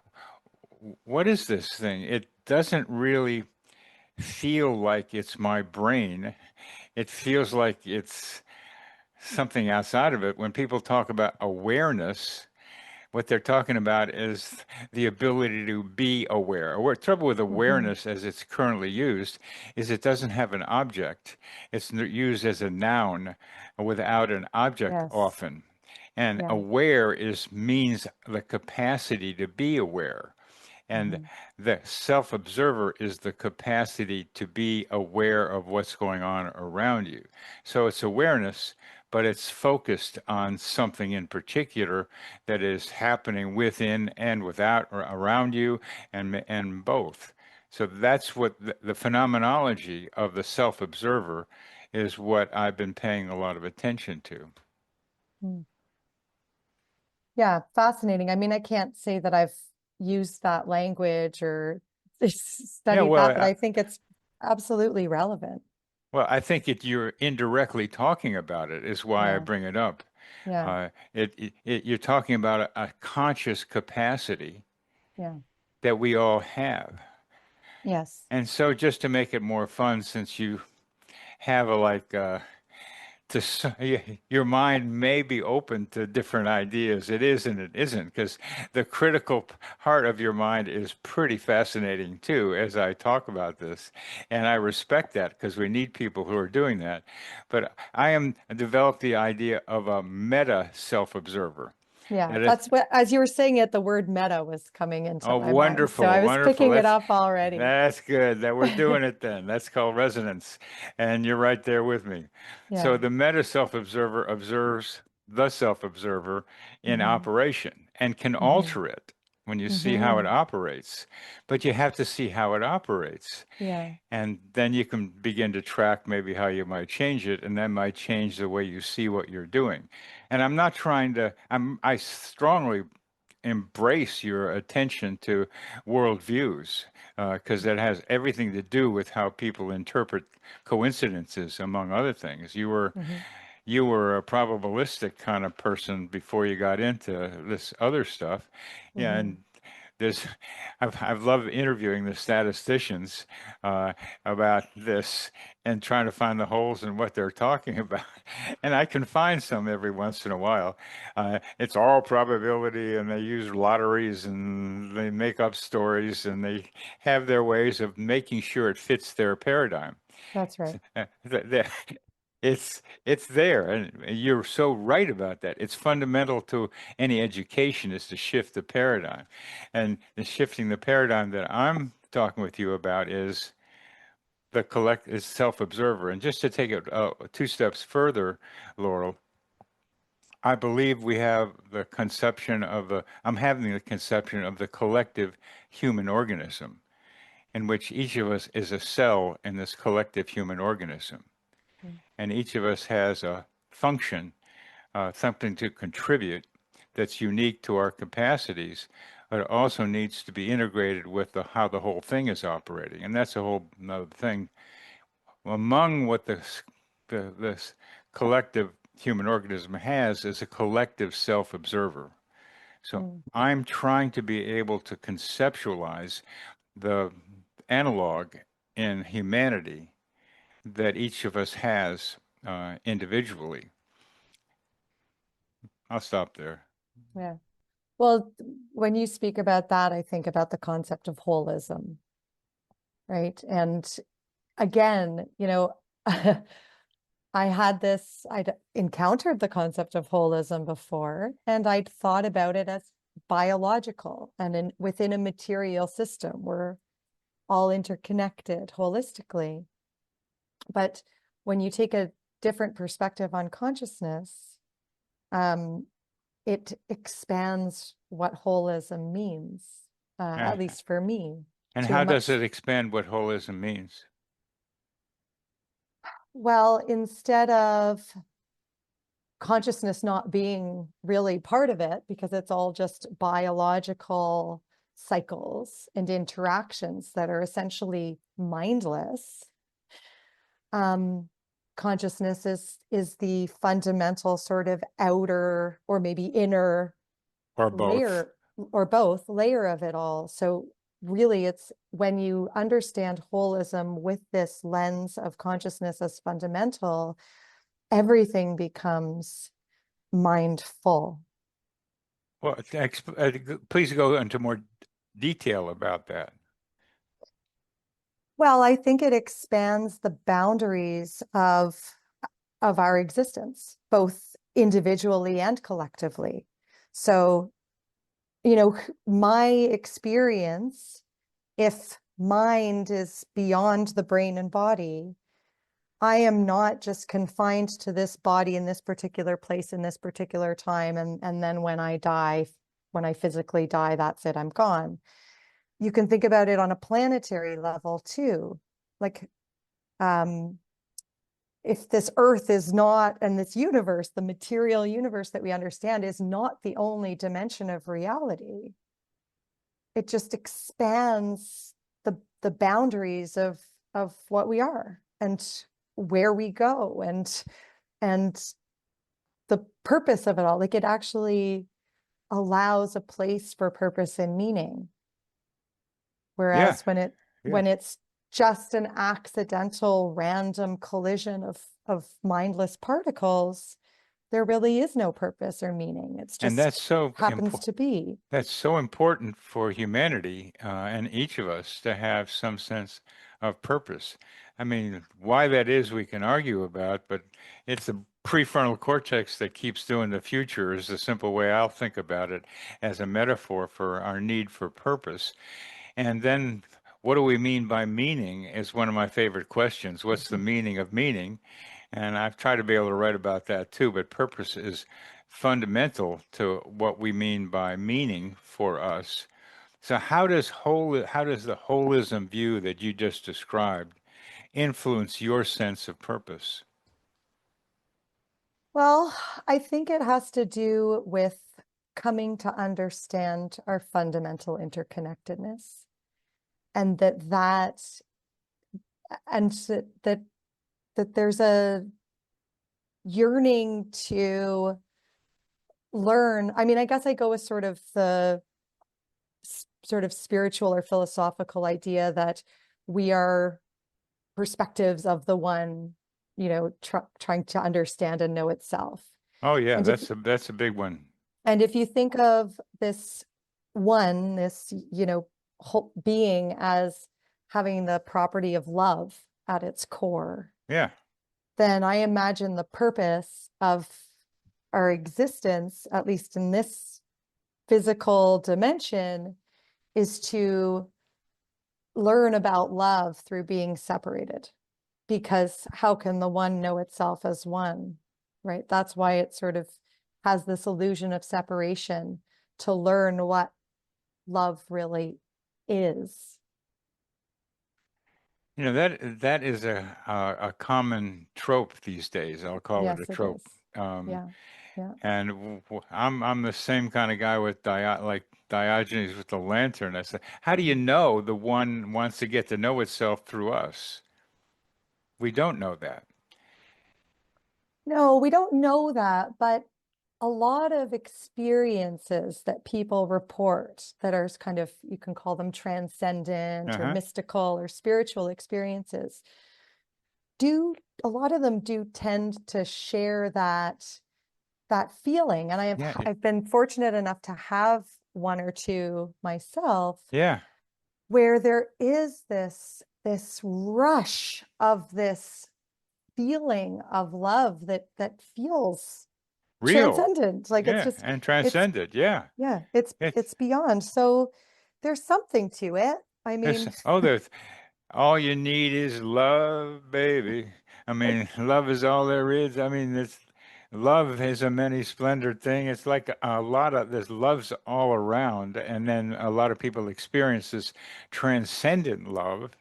S2: what is this thing? It doesn't really feel like it's my brain. It feels like it's something outside of it. When people talk about awareness, what they're talking about is the ability to be aware. Trouble with
S1: hmm
S2: awareness as it's currently used is it doesn't have an object. It's used as a noun without an object
S1: Yes.
S2: often. And
S1: Yeah.
S2: aware is means the capacity to be aware. And
S1: hmm
S2: the self observer is the capacity to be aware of what's going on around you. So it's awareness, but it's focused on something in particular that is happening within and without or around you, and both. So that's what the phenomenology of the self observer is, what I've been paying a lot of attention to.
S1: Mm. Yeah. Fascinating. I mean, I can't say that I've used that language or
S2: Yeah,
S1: studied that, but I think it's absolutely relevant.
S2: I think you're indirectly talking about it is why I
S1: Yeah.
S2: bring it up.
S1: Yeah.
S2: You're talking about a conscious capacity
S1: Yeah.
S2: that we all have.
S1: Yes.
S2: And so just to make it more fun, since you have a like your mind may be open to different ideas. It is and it isn't, because the critical heart of your mind is pretty fascinating too, as I talk about this. And I respect that because we need people who are doing that. But I am developed the idea of a meta self-observer.
S1: Yeah,
S2: That
S1: that's what, as you were saying it, the word meta was coming into
S2: Oh,
S1: my mind. So I
S2: wonderful,
S1: was
S2: wonderful.
S1: picking it up already.
S2: That's good that we're doing it then. That's called resonance. And you're right there with me. So
S1: Yeah.
S2: the meta self-observer observes the self-observer in
S1: Hmm.
S2: operation and can
S1: Hmm.
S2: alter it when you see how it
S1: Hmm.
S2: operates. But you have to see how it operates.
S1: Yeah.
S2: And then you can begin to track maybe how you might change it, and that might change the way you see what you're doing. And I'm not trying to, I strongly embrace your attention to worldviews, because that has everything to do with how people interpret coincidences, among other things.
S1: Hmm.
S2: You were a probabilistic kind of person before you got into this other stuff. Yeah,
S1: Hmm.
S2: and there's I've loved interviewing the statisticians uh, about this and trying to find the holes in what they're talking about. And I can find some every once in a while. It's all probability, and they use lotteries and they make up stories and they have their ways of making sure it fits their paradigm.
S1: That's right.
S2: It's there, and you're so right about that. It's fundamental to any education is to shift the paradigm, and the shifting the paradigm that I'm talking with you about is the collect is self-observer. And just to take it two steps further, Laurel, I believe we have the conception of the I'm having the conception of the collective human organism, in which each of us is a cell in this collective human organism, and each of us has a function, something to contribute that's unique to our capacities, but it also needs to be integrated with how the whole thing is operating. And that's a whole another thing. Among what this collective human organism has is a collective self-observer. So
S1: Mm.
S2: I'm trying to be able to conceptualize the analog in humanity that each of us has individually. I'll stop there.
S1: Yeah. Well, when you speak about that, I think about the concept of holism, right? And again, I'd encountered the concept of holism before, and I'd thought about it as biological and within a material system. We're all interconnected holistically. But when you take a different perspective on consciousness, um, it expands what holism means,
S2: Uh,
S1: at least for me,
S2: and
S1: to a
S2: how does
S1: much,
S2: it expand what holism means?
S1: well, instead of consciousness not being really part of it, because it's all just biological cycles and interactions that are essentially mindless. Consciousness is the fundamental sort of outer or maybe inner
S2: Or both?
S1: layer, or both layer of it all. So really it's when you understand holism with this lens of consciousness as fundamental, everything becomes mindful.
S2: Well, please go into more detail about that.
S1: Well, I think it expands the boundaries of our existence, both individually and collectively. So, my experience, if mind is beyond the brain and body, I am not just confined to this body in this particular place in this particular time. And then when I die, when I physically die, that's it, I'm gone. You can think about it on a planetary level too. Like, um, if this earth is not, and this universe, the material universe that we understand, is not the only dimension of reality, it just expands the boundaries of what we are and where we go and the purpose of it all. Like, it actually allows a place for purpose and meaning.
S2: Yeah,
S1: Whereas
S2: yeah.
S1: when it's just an accidental random collision of mindless particles, there really is no purpose or meaning. It's
S2: And
S1: just
S2: that's so
S1: happens
S2: important.
S1: to be.
S2: That's so important for humanity and each of us to have some sense of purpose. I mean, why that is, we can argue about, but it's the prefrontal cortex that keeps doing the future, is the simple way I'll think about it as a metaphor for our need for purpose. And then, what do we mean by meaning is one of my favorite questions. What's the
S1: Mhm.
S2: meaning of meaning? And I've tried to be able to write about that too, but purpose is fundamental to what we mean by meaning for us. So how does the holism view that you just described influence your sense of purpose?
S1: Well, I think it has to do with coming to understand our fundamental interconnectedness, and and that there's a yearning to learn. I mean, I guess I go with sort of the sort of spiritual or philosophical idea that we are perspectives of the one, trying to understand and know itself.
S2: Oh yeah,
S1: And if
S2: that's a big one.
S1: and if you think of this one, this, whole being as having the property of love at its core,
S2: Yeah,
S1: then I imagine the purpose of our existence, at least in this physical dimension, is to learn about love through being separated. Because how can the one know itself as one, right? That's why it sort of has this illusion of separation, to learn what love really is.
S2: you know that is a common trope these days. I'll call it a
S1: Yes, it
S2: trope.
S1: is.
S2: Um,
S1: Yeah, yeah.
S2: And I'm the same kind of guy with like Diogenes with the lantern. I said, how do you
S1: Mhm.
S2: know the one wants to get to know itself through us? We don't know that.
S1: No, we don't know that, but a lot of experiences that people report that are kind of, you can call them transcendent or
S2: Uh-huh.
S1: mystical or spiritual experiences, do a lot of them do tend to share that feeling. And
S2: Yeah.
S1: I've been fortunate enough to have one or two myself,
S2: Yeah.
S1: where there is this rush of this feeling of love that feels
S2: Real.
S1: transcendent. Like
S2: Yeah. And
S1: it's
S2: transcended. Yeah.
S1: yeah,
S2: It's
S1: it's beyond. So there's something to it. I
S2: there's
S1: mean,
S2: oh there's all you need is love, baby. I mean, love is all there is. I mean, it's love is a many splendored thing. It's like a lot of there's loves all around, and then a lot of people experience this transcendent love.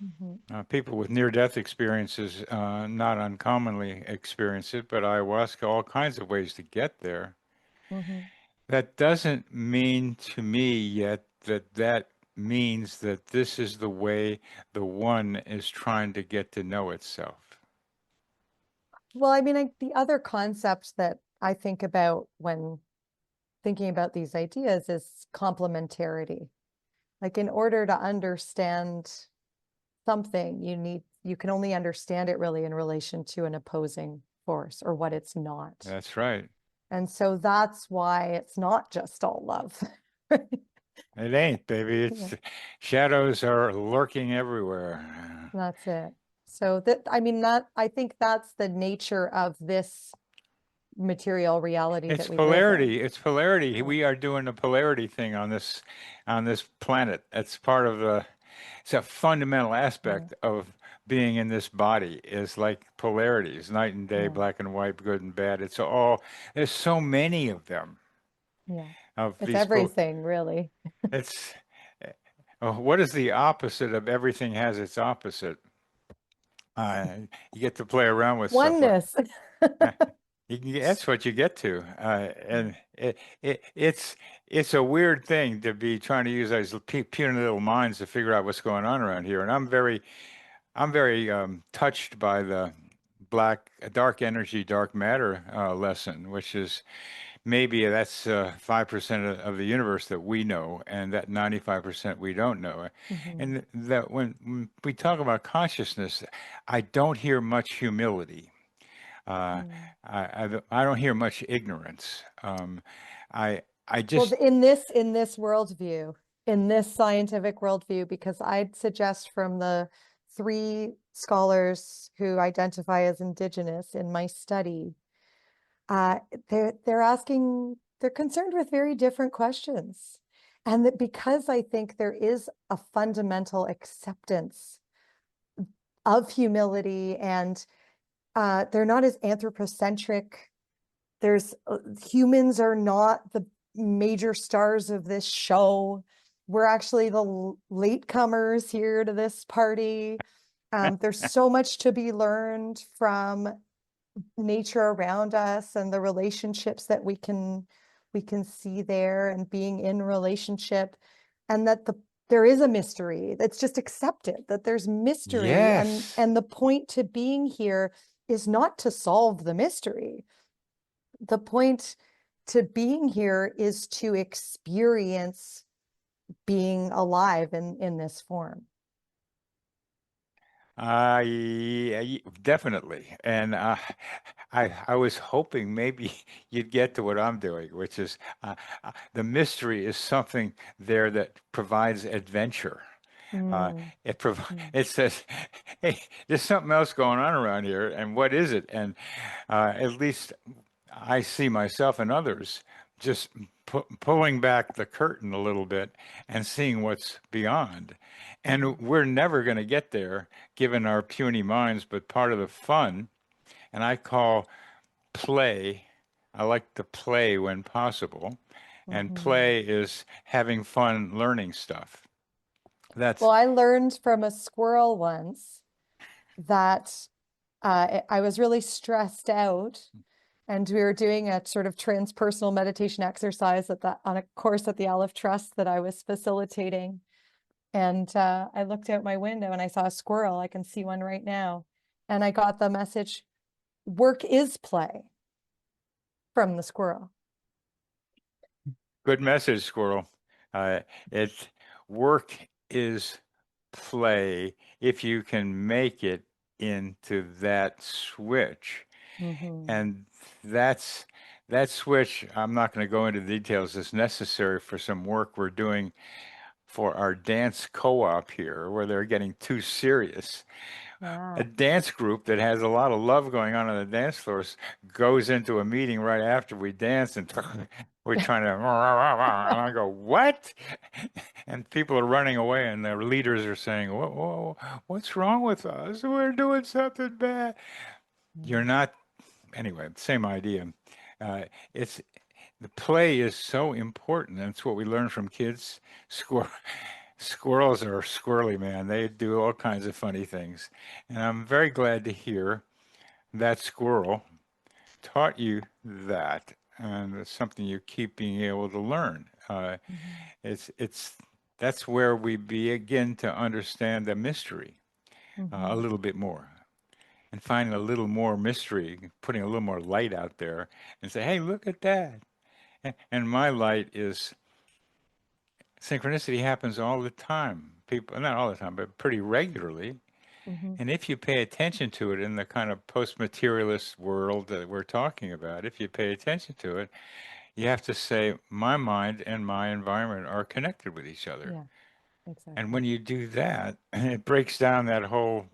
S1: mhm,
S2: People with near-death experiences not uncommonly experience it, but ayahuasca, all kinds of ways to get there.
S1: mhm.
S2: That doesn't mean to me yet that that means that this is the way the one is trying to get to know itself.
S1: Well, I mean, the other concept that I think about when thinking about these ideas is complementarity. Like, in order to understand something, you can only understand it really in relation to an opposing force or what it's not.
S2: That's right.
S1: And so that's why it's not just all love.
S2: It ain't, baby.
S1: Yeah,
S2: It's shadows are lurking everywhere.
S1: that's it. So that, I mean, that I think that's the nature of this material reality that
S2: It's
S1: we live in.
S2: polarity. It's polarity.
S1: Yeah,
S2: We are doing a polarity thing on this planet. It's part of the it's a fundamental
S1: yeah,
S2: aspect of being in this body is like polarities, night and day,
S1: yeah,
S2: black and white, good and bad. It's all there's so many of them
S1: yeah.
S2: of
S1: It's
S2: these
S1: everything, really.
S2: it's what is the opposite of everything has its opposite? Uh, you get to play around with stuff like
S1: Oneness.
S2: uh, that's what you get to,
S1: Yeah,
S2: and it's a weird thing to be trying to use those puny little minds to figure out what's going on around here. And I'm very touched by the dark energy, dark matter lesson, which is maybe that's 5% of the universe that we know, and that 95% we don't know.
S1: Mhm.
S2: And that when we talk about consciousness, I don't hear much humility.
S1: Mm.
S2: I don't hear much ignorance. I
S1: Well,
S2: just
S1: in this worldview, in this scientific worldview, because I'd suggest from the three scholars who identify as indigenous in my study, uh, they're concerned with very different questions. And that because I think there is a fundamental acceptance of humility and they're not as anthropocentric. There's humans are not the major stars of this show. We're actually the latecomers here to this party. There's so much to be learned from nature around us and the relationships that we can see there and being in relationship, and that there is a mystery that's just accepted, that there's mystery,
S2: yes.
S1: and the point to being here is not to solve the mystery. The point to being here is to experience being alive in this form.
S2: Yeah, definitely. And I was hoping maybe you'd get to what I'm doing, which is the mystery is something there that provides adventure. Uh,
S1: Mm, mm,
S2: it says, "Hey, there's something else going on around here, and what is it?" And at least I see myself and others just pulling back the curtain a little bit and seeing what's beyond. And
S1: mm,
S2: we're never going to get there given our puny minds, but part of the fun, and I call play, I like to play when possible, and
S1: mhm.
S2: play is having fun learning stuff.
S1: Well,
S2: That's
S1: I learned from a squirrel once that I was really stressed out, and we were doing a sort of transpersonal meditation exercise on a course at the Aleph Trust that I was facilitating. And I looked out my window and I saw a squirrel. I can see one right now. And I got the message, work is play, from the squirrel.
S2: good message, squirrel. Uh, it work is play if you can make it into that switch.
S1: Hmm.
S2: And that's that switch. I'm not going to go into details. Is necessary for some work we're doing for our dance co-op here, where they're getting too serious. A
S1: Yeah.
S2: dance group that has a lot of love going on the dance floors goes into a meeting right after we dance and we're trying to, and I go, what? And people are running away and their leaders are saying, whoa, whoa, what's wrong with us? We're doing something bad. You're
S1: Mm.
S2: not, anyway, same idea. Uh, it's the play is so important. That's what we learn from kids. Squirrel, squirrels are squirrely, man. They do all kinds of funny things. And I'm very glad to hear that squirrel taught you that. And it's something you keep being able to learn.
S1: Mhm.
S2: It's that's where we begin to understand the mystery a
S1: Mhm.
S2: little bit more and finding a little more mystery, putting a little more light out there and say, hey, look at that. And my light is synchronicity happens all the time. People, not all the time, but pretty regularly.
S1: Mhm.
S2: And if you pay attention to it in the kind of post-materialist world that we're talking about, if you pay attention to it, you have to say, my mind and my environment are connected with each other.
S1: Yeah,
S2: And
S1: exactly.
S2: when you do that, it breaks down that whole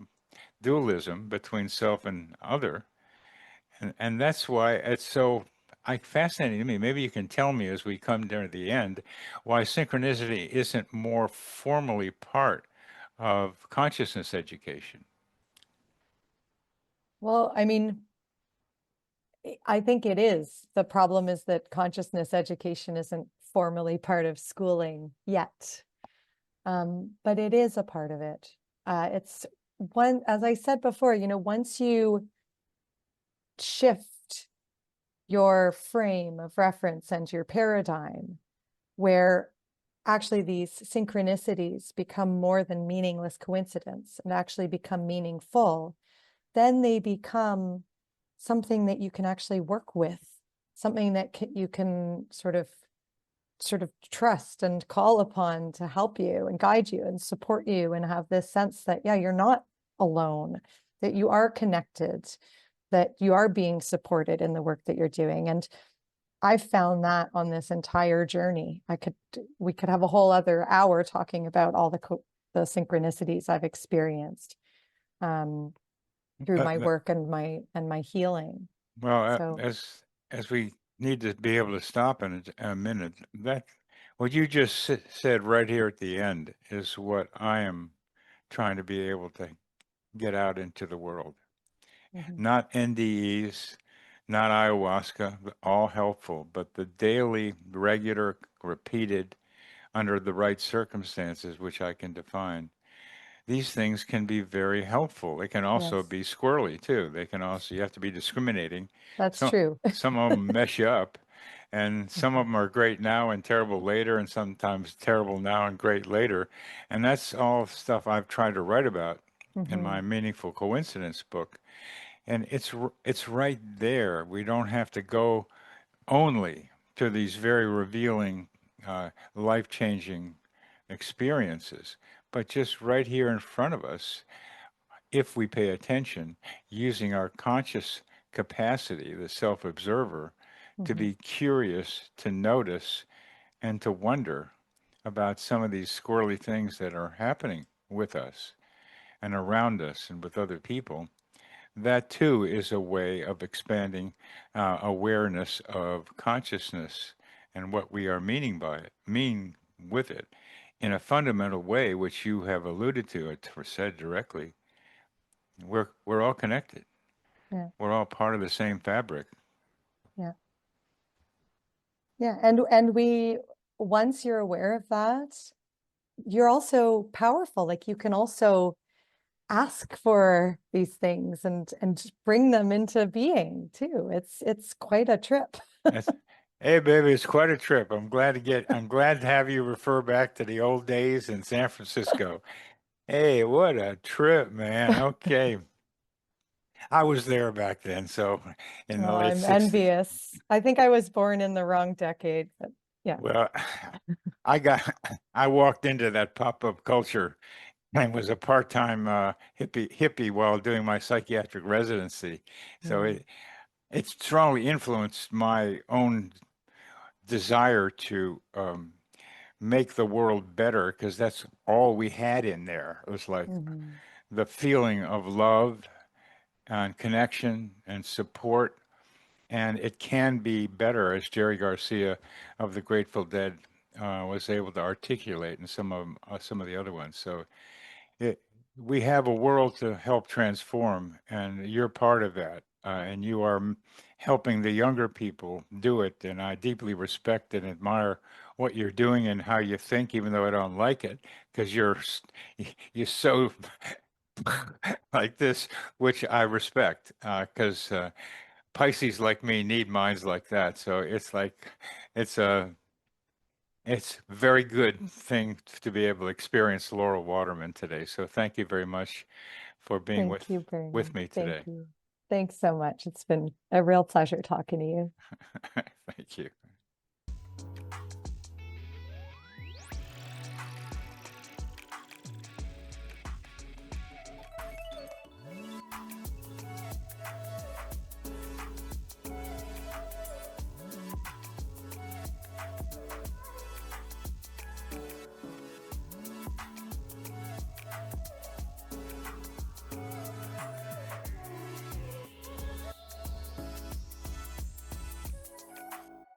S2: dualism between self and other. And that's why it's so fascinating to me. Maybe you can tell me as we come near the end why synchronicity isn't more formally part of consciousness education.
S1: Well, I mean, I think it is. The problem is that consciousness education isn't formally part of schooling yet. But it is a part of it. It's one, as I said before, once you shift your frame of reference and your paradigm, where actually these synchronicities become more than meaningless coincidence and actually become meaningful, then they become something that you can actually work with something that you can sort of trust and call upon to help you and guide you and support you, and have this sense that, yeah, you're not alone, that you are connected, that you are being supported in the work that you're doing. And I've found that on this entire journey. We could have a whole other hour talking about all the synchronicities I've experienced through
S2: Uh,
S1: my
S2: th-
S1: work and my healing.
S2: well,
S1: So,
S2: as we need to be able to stop in a minute, that what you just said right here at the end is what I am trying to be able to get out into the world.
S1: mhm,
S2: Not NDEs, not ayahuasca, all helpful, but the daily, regular, repeated, under the right circumstances, which I can define. These things can be very helpful. They can also
S1: yes,
S2: be squirrely too. They can also, you have to be discriminating.
S1: that's
S2: So
S1: true.
S2: some of them mess you up, and some of
S1: Mhm,
S2: them are great now and terrible later, and sometimes terrible now and great later. And that's all stuff I've tried to write about in my
S1: mhm,
S2: Meaningful Coincidence book. And it's right there. We don't have to go only to these very revealing, life-changing experiences, but just right here in front of us, if we pay attention, using our conscious capacity, the self-observer, to
S1: mhm,
S2: be curious, to notice, and to wonder about some of these squirrely things that are happening with us and around us and with other people. That too is a way of expanding awareness of consciousness and what we are meaning by it, mean with it, in a fundamental way, which you have alluded to or said directly. We're all connected.
S1: yeah,
S2: We're all part of the same fabric.
S1: yeah, yeah. And we, once you're aware of that, you're also powerful. Like, you can also ask for these things and bring them into being too. It's quite a trip.
S2: That's, hey, baby, it's quite a trip. I'm glad to have you refer back to the old days in San Francisco. Hey, what a trip, man. Okay. I was there back then, so in the
S1: Oh,
S2: late
S1: I'm
S2: 60s.
S1: envious. I think I was born in the wrong decade, but yeah.
S2: Well, I got I walked into that pop-up culture and was a part-time hippie while doing my psychiatric residency. So
S1: Mm,
S2: it strongly influenced my own desire to make the world better because that's all we had in there. It was like
S1: mhm,
S2: the feeling of love and connection and support. And it can be better, as Jerry Garcia of the Grateful Dead was able to articulate in some of the other ones. So it, we have a world to help transform, and you're part of that. And you are helping the younger people do it. And I deeply respect and admire what you're doing and how you think, even though I don't like it, because you're so like this, which I respect, because Pisces like me need minds like that. So it's like it's a it's a very good thing to be able to experience Laurel Waterman today. So thank you very much for being
S1: thank you very
S2: with
S1: much.
S2: me
S1: Thank
S2: today.
S1: you. Thanks so much. It's been a real pleasure talking to you.
S2: Thank you.